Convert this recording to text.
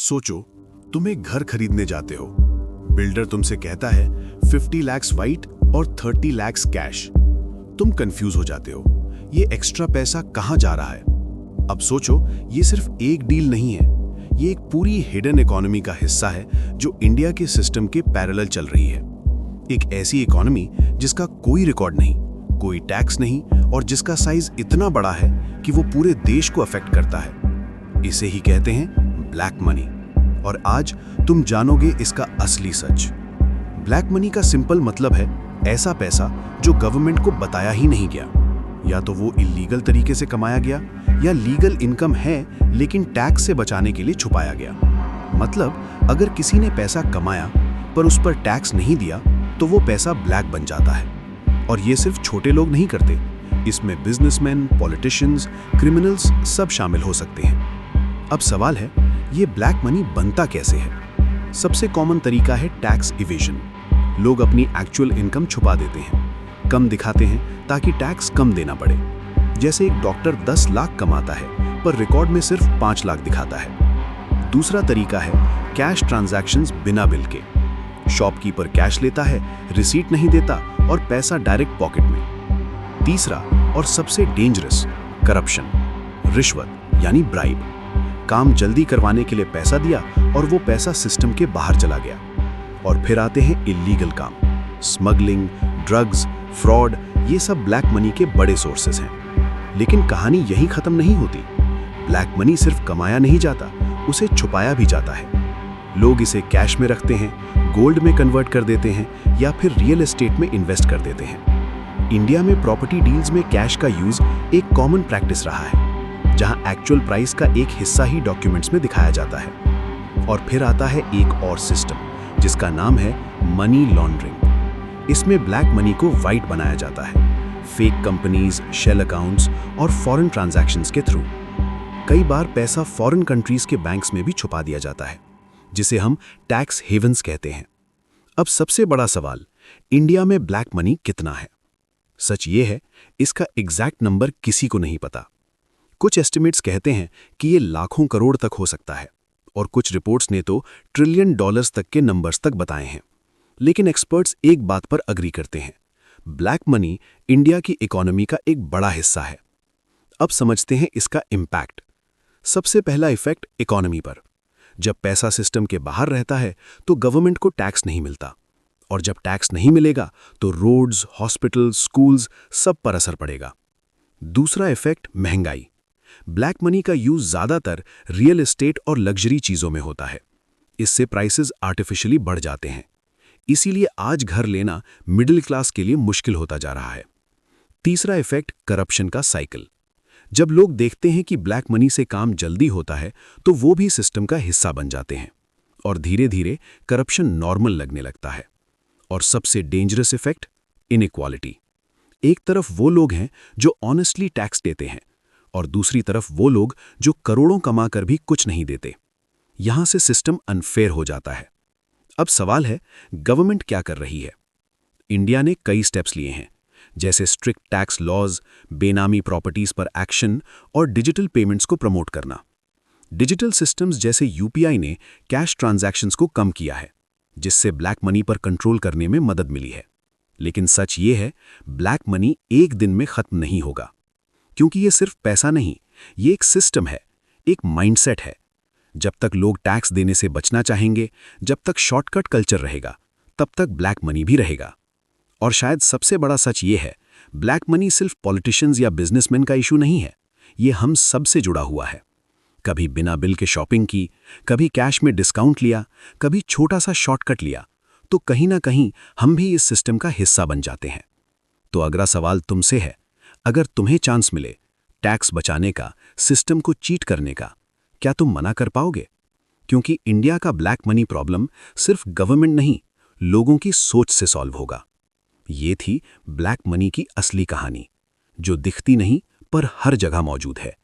सोचो, तुम एक घर खरीदने जाते हो। बिल्डर तुमसे कहता है 50 लाख व्हाइट और 30 लाख कैश। तुम कंफ्यूज हो जाते हो, ये एक्स्ट्रा पैसा कहां जा रहा है। अब सोचो, ये सिर्फ एक डील नहीं है, ये एक पूरी हिडन इकोनॉमी का हिस्सा है जो इंडिया के सिस्टम के पैरेलल चल रही है। एक ऐसी इकोनॉमी जिसका कोई रिकॉर्ड नहीं, कोई टैक्स नहीं और जिसका साइज इतना बड़ा है कि वो पूरे देश को अफेक्ट करता है। इसे ही कहते हैं ब्लैक मनी। और आज तुम जानोगे इसका असली सच। ब्लैक मनी का सिंपल मतलब है ऐसा पैसा जो गवर्नमेंट को बताया ही नहीं गया। या तो वो इलीगल तरीके से कमाया गया या लीगल इनकम है लेकिन टैक्स से बचाने के लिए छुपाया गया। मतलब अगर किसी ने पैसा कमाया पर उस पर टैक्स नहीं दिया तो वो पैसा ब्लैक बन जाता है। और ये सिर्फ छोटे लोग नहीं करते, इसमें बिजनेसमैन, पॉलिटिशियंस, क्रिमिनल्स सब शामिल हो सकते हैं। अब सवाल है, ये ब्लैक मनी बनता कैसे है? सबसे कॉमन तरीका है टैक्स इवेजन। लोग अपनी एक्चुअल इनकम छुपा देते हैं, कम दिखाते हैं ताकि टैक्स कम देना पड़े। जैसे एक डॉक्टर 10 लाख कमाता है पर रिकॉर्ड में सिर्फ 5 लाख दिखाता है। दूसरा तरीका है कैश ट्रांजैक्शंस बिना बिल के। शॉपकीपर कैश लेता है, रिसीट नहीं देता और पैसा डायरेक्ट पॉकेट में। तीसरा और सबसे डेंजरस, करप्शन, रिश्वत यानी ब्राइब। काम जल्दी करवाने के लिए पैसा दिया और वो पैसा सिस्टम के बाहर चला गया। और फिर आते हैं इलीगल काम, स्मगलिंग, ड्रग्स, फ्रॉड। ये सब ब्लैक मनी के बड़े सोर्सेस हैं। लेकिन कहानी यहीं खत्म नहीं होती। ब्लैक मनी सिर्फ कमाया नहीं जाता, उसे छुपाया भी जाता है। लोग इसे कैश में रखते हैं, गोल्ड में कन्वर्ट कर देते हैं या फिर रियल एस्टेट में इन्वेस्ट कर देते हैं। इंडिया में प्रॉपर्टी डील्स में कैश का यूज एक कॉमन प्रैक्टिस रहा है, जहां एक्चुअल प्राइस का एक हिस्सा ही डॉक्यूमेंट्स में दिखाया जाता है। और फिर आता है एक और सिस्टम जिसका नाम है मनी लॉन्ड्रिंग। इसमें ब्लैक मनी को व्हाइट बनाया जाता है, फेक कंपनीज, शेल अकाउंट्स और फॉरेन ट्रांजैक्शंस के थ्रू। कई बार पैसा फॉरेन कंट्रीज के बैंक्स में भी छुपा दिया जाता है, जिसे हम टैक्स हेवंस कहते हैं। अब सबसे बड़ा सवाल, इंडिया में ब्लैक मनी कितना है? सच ये है, इसका एग्जैक्ट नंबर किसी को नहीं पता। कुछ एस्टिमेट्स कहते हैं कि ये लाखों करोड़ तक हो सकता है और कुछ रिपोर्ट्स ने तो ट्रिलियन डॉलर्स तक के नंबर्स तक बताए हैं। लेकिन एक्सपर्ट्स एक बात पर अग्री करते हैं, ब्लैक मनी इंडिया की इकोनॉमी का एक बड़ा हिस्सा है। अब समझते हैं इसका इम्पैक्ट। सबसे पहला इफेक्ट इकोनॉमी पर। जब पैसा सिस्टम के बाहर रहता है तो गवर्नमेंट को टैक्स नहीं मिलता, और जब टैक्स नहीं मिलेगा तो रोड्स, हॉस्पिटल, स्कूल्स सब पर असर पड़ेगा। दूसरा इफेक्ट महंगाई। ब्लैक मनी का यूज ज्यादातर रियल एस्टेट और लग्जरी चीजों में होता है। इससे प्राइसेस आर्टिफिशियली बढ़ जाते हैं। इसीलिए आज घर लेना मिडिल क्लास के लिए मुश्किल होता जा रहा है। तीसरा इफेक्ट करप्शन का साइकिल। जब लोग देखते हैं कि ब्लैक मनी से काम जल्दी होता है तो वो भी सिस्टम का हिस्सा बन जाते हैं और धीरे धीरे करप्शन नॉर्मल लगने लगता है। और सबसे डेंजरस इफेक्ट, इनइक्वालिटी। एक तरफ वो लोग हैं जो ऑनेस्टली टैक्स देते हैं और दूसरी तरफ वो लोग जो करोड़ों कमाकर भी कुछ नहीं देते। यहां से सिस्टम अनफेयर हो जाता है। अब सवाल है, गवर्नमेंट क्या कर रही है? इंडिया ने कई स्टेप्स लिए हैं, जैसे स्ट्रिक्ट टैक्स लॉज, बेनामी प्रॉपर्टीज पर एक्शन और डिजिटल पेमेंट्स को प्रमोट करना। डिजिटल सिस्टम्स जैसे यूपीआई ने कैश ट्रांजैक्शंस को कम किया है, जिससे ब्लैक मनी पर कंट्रोल करने में मदद मिली है। लेकिन सच ये है, ब्लैक मनी एक दिन में खत्म नहीं होगा, क्योंकि ये सिर्फ पैसा नहीं, ये एक सिस्टम है, एक माइंडसेट है। जब तक लोग टैक्स देने से बचना चाहेंगे, जब तक शॉर्टकट कल्चर रहेगा, तब तक ब्लैक मनी भी रहेगा। और शायद सबसे बड़ा सच ये है, ब्लैक मनी सिर्फ पॉलिटिशियंस या बिजनेसमैन का इशू नहीं है, ये हम सब से जुड़ा हुआ है। कभी बिना बिल के शॉपिंग की, कभी कैश में डिस्काउंट लिया, कभी छोटा सा शॉर्टकट लिया, तो कहीं ना कहीं हम भी इस सिस्टम का हिस्सा बन जाते हैं। तो अगला सवाल तुमसे है, अगर तुम्हें चांस मिले टैक्स बचाने का, सिस्टम को चीट करने का, क्या तुम मना कर पाओगे? क्योंकि इंडिया का ब्लैक मनी प्रॉब्लम सिर्फ गवर्नमेंट नहीं, लोगों की सोच से सॉल्व होगा। ये थी ब्लैक मनी की असली कहानी, जो दिखती नहीं पर हर जगह मौजूद है।